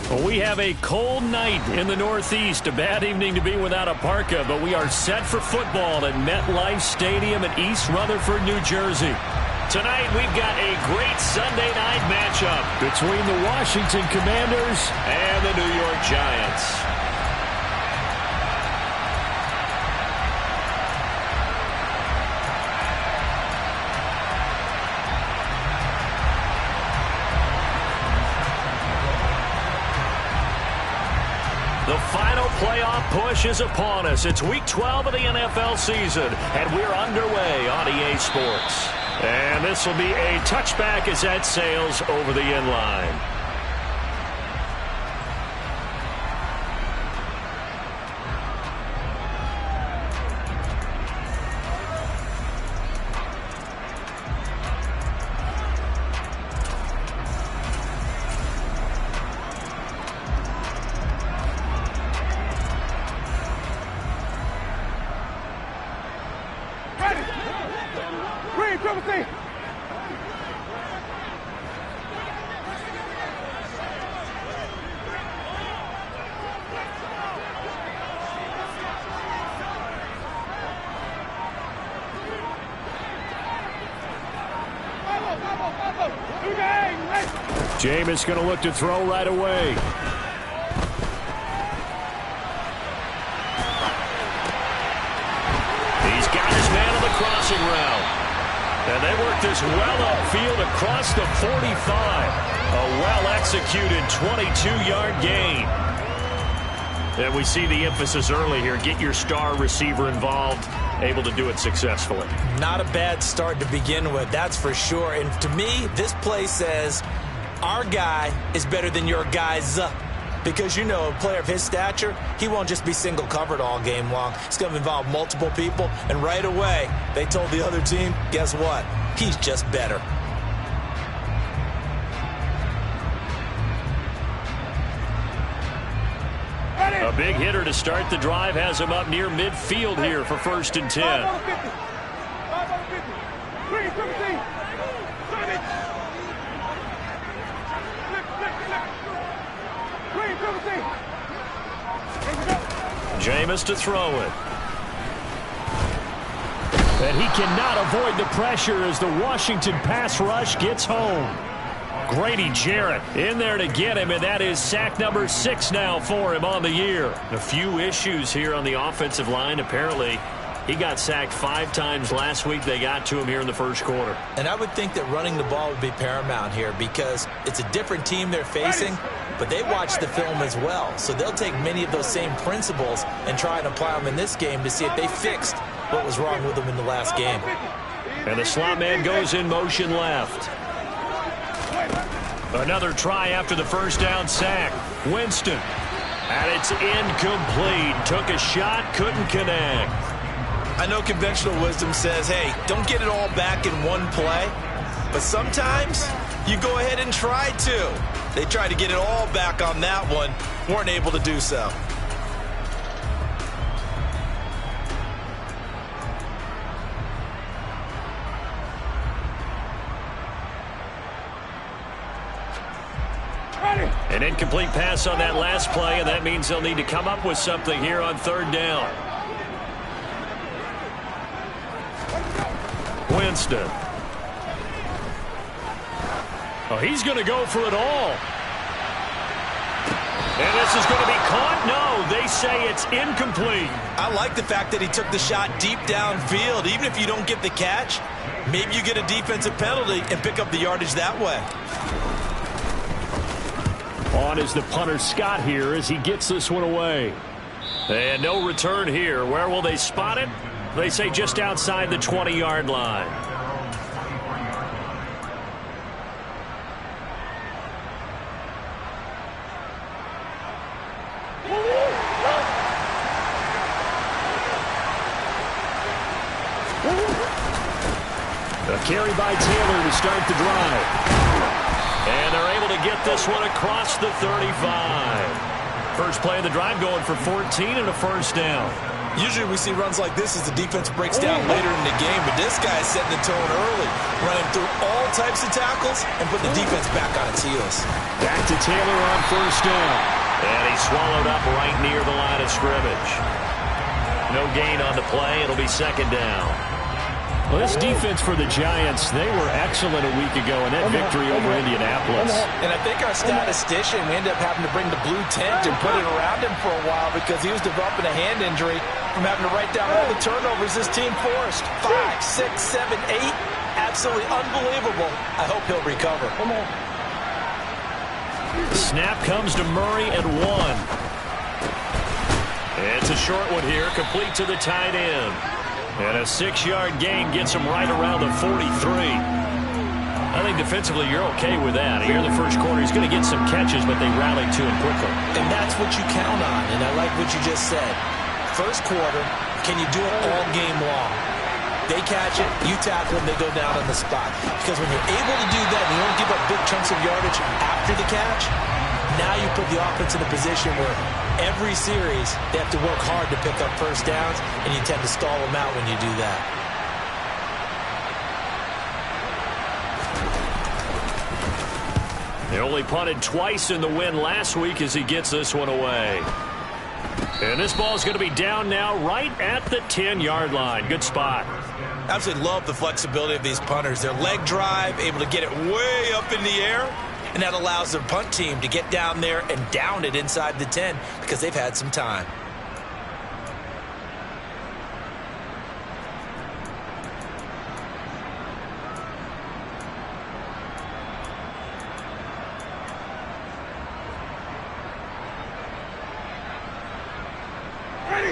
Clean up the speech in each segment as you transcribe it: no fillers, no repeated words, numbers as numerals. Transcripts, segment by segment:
Well, we have a cold night in the Northeast. A bad evening to be without a parka, but we are set for football at MetLife Stadium in East Rutherford, New Jersey. Tonight, we've got a great Sunday night matchup between the Washington Commanders and the New York Giants. The final playoff push is upon us. It's Week 12 of the NFL season, and we're underway on EA Sports. And this will be a touchback as that sails over the end line. Jameis going to look to throw right away. He's got his man on the crossing route. And they work this well upfield across the 45. A well-executed 22-yard gain. And we see the emphasis early here. Get your star receiver involved. Able to do it successfully. Not a bad start to begin with, that's for sure. And to me, this play says our guy is better than your guy's. Because, you know, a player of his stature, he won't just be single covered all game long. It's going to involve multiple people. And right away, they told the other team, guess what? He's just better. A big hitter to start the drive has him up near midfield here for 1st and 10. Jameis to throw it. And he cannot avoid the pressure as the Washington pass rush gets home. Grady Jarrett in there to get him, and that is sack number 6 now for him on the year. A few issues here on the offensive line. Apparently, he got sacked 5 times last week. They got to him here in the first quarter. And I would think that running the ball would be paramount here because it's a different team they're facing, but they watch the film as well. So they'll take many of those same principles and try and apply them in this game to see if they fixed what was wrong with them in the last game. And the slot man goes in motion left. Another try after the first down sack. Winston. And it's incomplete. Took a shot, couldn't connect. I know conventional wisdom says, hey, don't get it all back in one play. But sometimes you go ahead and try to. They tried to get it all back on that one. Weren't able to do so. An incomplete pass on that last play, and that means they'll need to come up with something here on 3rd down. Winston. Oh, he's going to go for it all. And this is going to be caught? No, they say it's incomplete. I like the fact that he took the shot deep downfield. Even if you don't get the catch, maybe you get a defensive penalty and pick up the yardage that way. On is the punter Scott here as he gets this one away. And no return here. Where will they spot it? They say just outside the 20-yard line. A carry by Taylor to start the drive. And they're able to get this one across the 35. First play of the drive going for 14 and a first down. Usually we see runs like this as the defense breaks down later in the game, but this guy is setting the tone early, running through all types of tackles and put the defense back on its heels. Back to Taylor on first down. And he's swallowed up right near the line of scrimmage. No gain on the play. It'll be second down. Well, this defense for the Giants, they were excellent a week ago in that victory over Indianapolis. And I think our statistician, we ended up having to bring the blue tent and put it around him for a while because he was developing a hand injury from having to write down all the turnovers this team forced. 5, 6, 7, 8. Absolutely unbelievable. I hope he'll recover. Snap comes to Murray at 1. It's a short one here, complete to the tight end. And a 6-yard gain gets him right around the 43. I think defensively you're okay with that. Here in the first quarter, he's going to get some catches, but they rallied to him quickly. And that's what you count on, and I like what you just said. First quarter, can you do it all game long? They catch it, you tackle them, they go down on the spot. Because when you're able to do that and you don't give up big chunks of yardage after the catch, now you put the offense in a position where every series they have to work hard to pick up first downs, and you tend to stall them out when you do that. They only punted twice in the win last week as he gets this one away. And this ball is going to be down now right at the 10-yard line. Good spot. Absolutely love the flexibility of these punters. Their leg drive, able to get it way up in the air, and that allows their punt team to get down there and down it inside the 10 because they've had some time.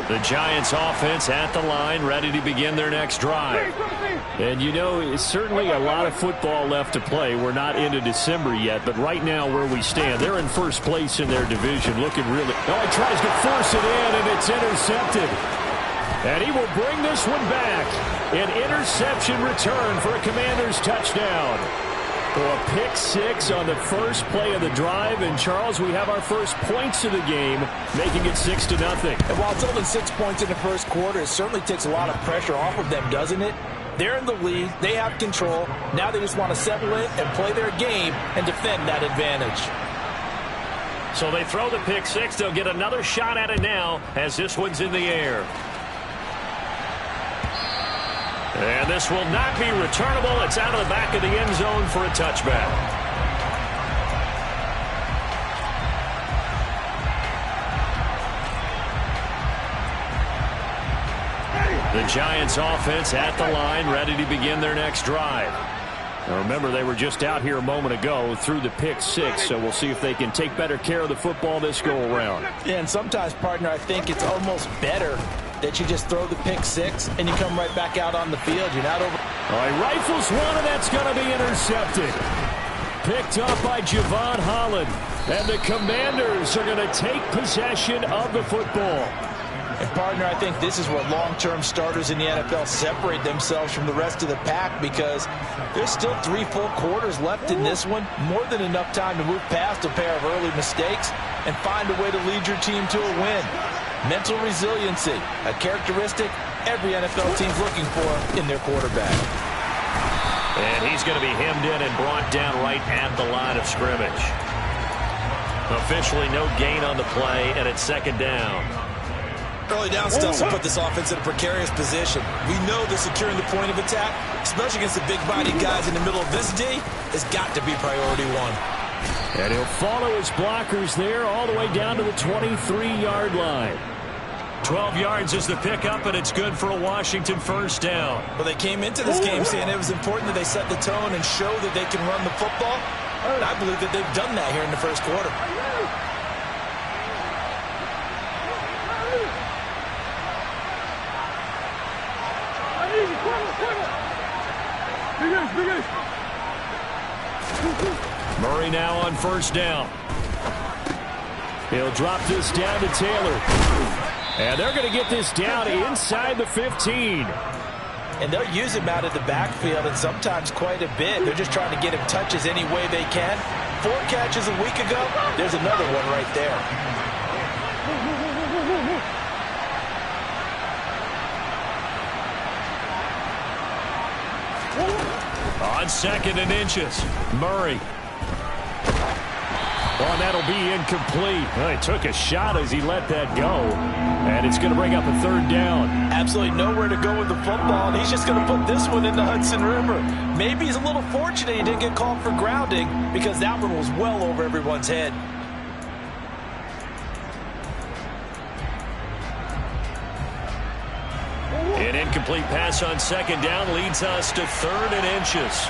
The Giants offense at the line, ready to begin their next drive. And you know, it's certainly a lot of football left to play. We're not into December yet, but right now where we stand, they're in first place in their division, looking really... Oh, he tries to force it in, and it's intercepted. And he will bring this one back. An interception return for a Commanders touchdown. A pick 6 on the first play of the drive. And, Charles, we have our first points of the game, making it 6-0. And while it's only 6 points in the first quarter, it certainly takes a lot of pressure off of them, doesn't it? They're in the lead. They have control. Now they just want to settle in and play their game and defend that advantage. So they throw the pick 6. They'll get another shot at it now as this one's in the air. And this will not be returnable. It's out of the back of the end zone for a touchback. The Giants offense at the line, ready to begin their next drive. Now remember, they were just out here a moment ago through the pick 6, so we'll see if they can take better care of the football this go around. Yeah, and sometimes, partner, I think it's almost better that you just throw the pick 6 and you come right back out on the field. You're not over. All right, rifles one, and that's going to be intercepted. Picked up by Javon Holland. And the Commanders are going to take possession of the football. And, partner, I think this is where long-term starters in the NFL separate themselves from the rest of the pack because there's still 3 full quarters left in this one. More than enough time to move past a pair of early mistakes and find a way to lead your team to a win. Mental resiliency, a characteristic every NFL team's looking for in their quarterback. And he's going to be hemmed in and brought down right at the line of scrimmage. Officially no gain on the play, and it's second down. Early down stuff will put this offense in a precarious position. We know that securing the point of attack, especially against the big-bodied guys in the middle of this D, has got to be priority 1. And he'll follow his blockers there all the way down to the 23-yard line. 12 yards is the pickup, and it's good for a Washington first down. Well, they came into this game saying it was important that they set the tone and show that they can run the football. And I believe that they've done that here in the first quarter. Murray now on first down. He'll drop this down to Taylor. And they're going to get this down inside the 15. And they'll use him out of the backfield, and sometimes quite a bit. They're just trying to get him touches any way they can. 4 catches a week ago. There's another one right there. On 2nd and inches, Murray. Oh, and that'll be incomplete. Well, he took a shot as he let that go. And it's going to bring up a 3rd down. Absolutely nowhere to go with the football, and he's just going to put this one in the Hudson River. Maybe he's a little fortunate he didn't get called for grounding because that one was well over everyone's head. An incomplete pass on 2nd down leads us to 3rd and inches.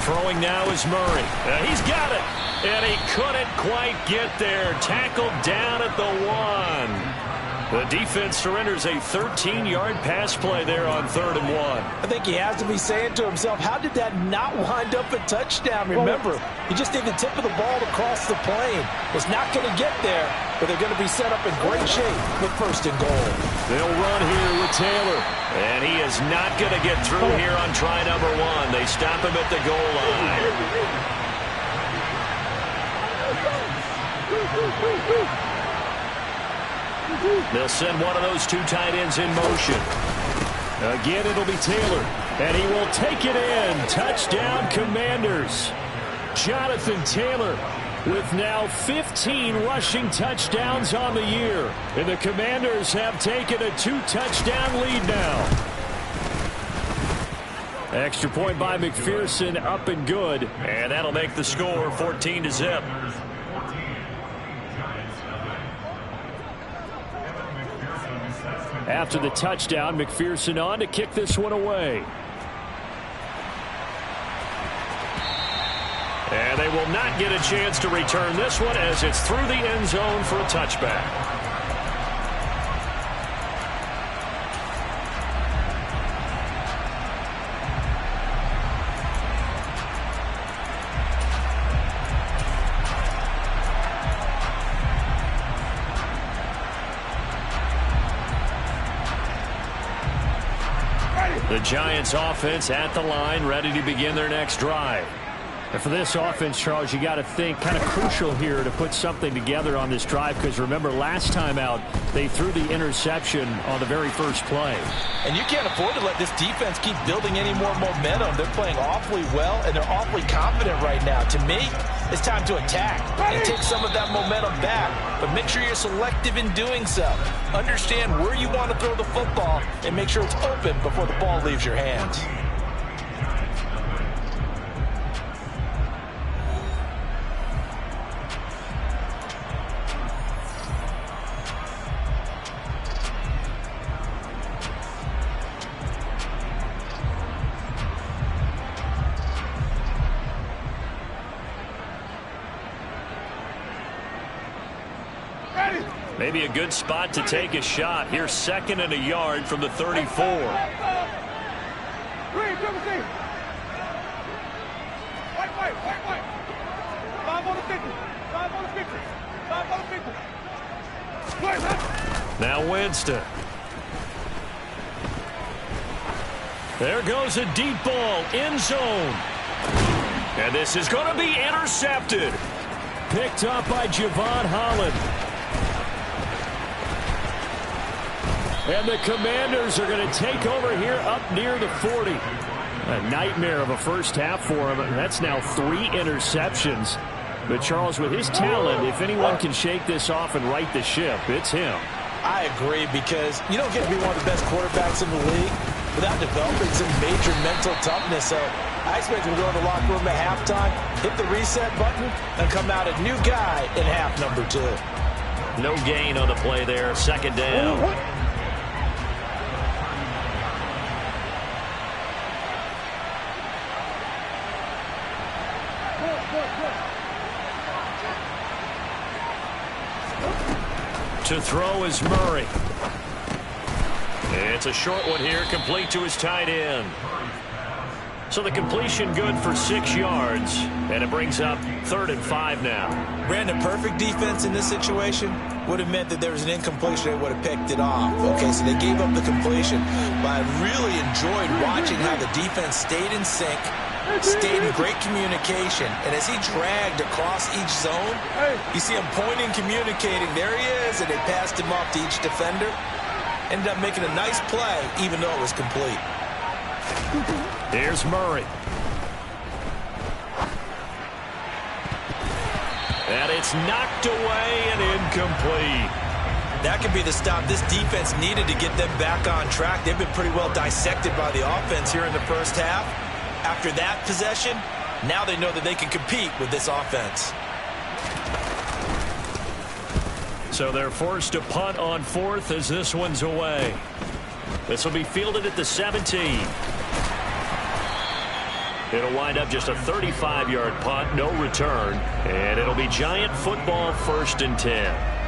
Throwing now is Murray. He's got it. And he couldn't quite get there. Tackled down at the 1. The defense surrenders a 13-yard pass play there on 3rd and 1. I think he has to be saying to himself, how did that not wind up a touchdown? Remember, he just need the tip of the ball to cross the plane. Was not going to get there, but they're going to be set up in great shape with 1st and goal. They'll run here with Taylor. And he is not going to get through here on try number 1. They stop him at the goal line. They'll send one of those 2 tight ends in motion. Again, it'll be Taylor. And he will take it in. Touchdown, Commanders. Jonathan Taylor with now 15 rushing touchdowns on the year. And the Commanders have taken a 2-touchdown lead now. Extra point by McPherson, up and good. And that'll make the score 14-0. After the touchdown, McPherson on to kick this one away. And they will not get a chance to return this one as it's through the end zone for a touchback. The Giants offense at the line, ready to begin their next drive. And for this offense, Charles, you got to think kind of crucial here to put something together on this drive, because remember last time out they threw the interception on the very first play. And you can't afford to let this defense keep building any more momentum. They're playing awfully well, and they're awfully confident right now. To me, it's time to attack and take some of that momentum back. But make sure you're selective in doing so. Understand where you want to throw the football and make sure it's open before the ball leaves your hands. Maybe a good spot to take a shot. Here's 2nd and a yard from the 34. Now Winston. There goes a deep ball, end zone. And this is going to be intercepted. Picked up by Javon Holland. And the Commanders are going to take over here up near the 40. A nightmare of a first half for him. That's now 3 interceptions. But Charles, with his talent, if anyone can shake this off and right the ship, it's him. I agree, because you don't get to be one of the best quarterbacks in the league without developing some major mental toughness. So I expect him to go in the locker room at halftime, hit the reset button, and come out a new guy in half number 2. No gain on the play there. 2nd down. To throw is Murray. It's a short one here, complete to his tight end. So the completion good for 6 yards, and it brings up 3rd and 5 now. Brandon, perfect defense in this situation would have meant that there was an incompletion. They would have picked it off. Okay, so they gave up the completion, but I really enjoyed watching how the defense stayed in sync, stayed in great communication, and as he dragged across each zone, you see him pointing, communicating. There he is, and they passed him off to each defender. Ended up making a nice play, even though it was complete. Here's Murray. And it's knocked away and incomplete. That could be the stop this defense needed to get them back on track. They've been pretty well dissected by the offense here in the first half. After that possession, now they know that they can compete with this offense. So they're forced to punt on fourth as this one's away. This will be fielded at the 17. It'll wind up just a 35-yard punt, no return, and it'll be Giant football 1st and 10.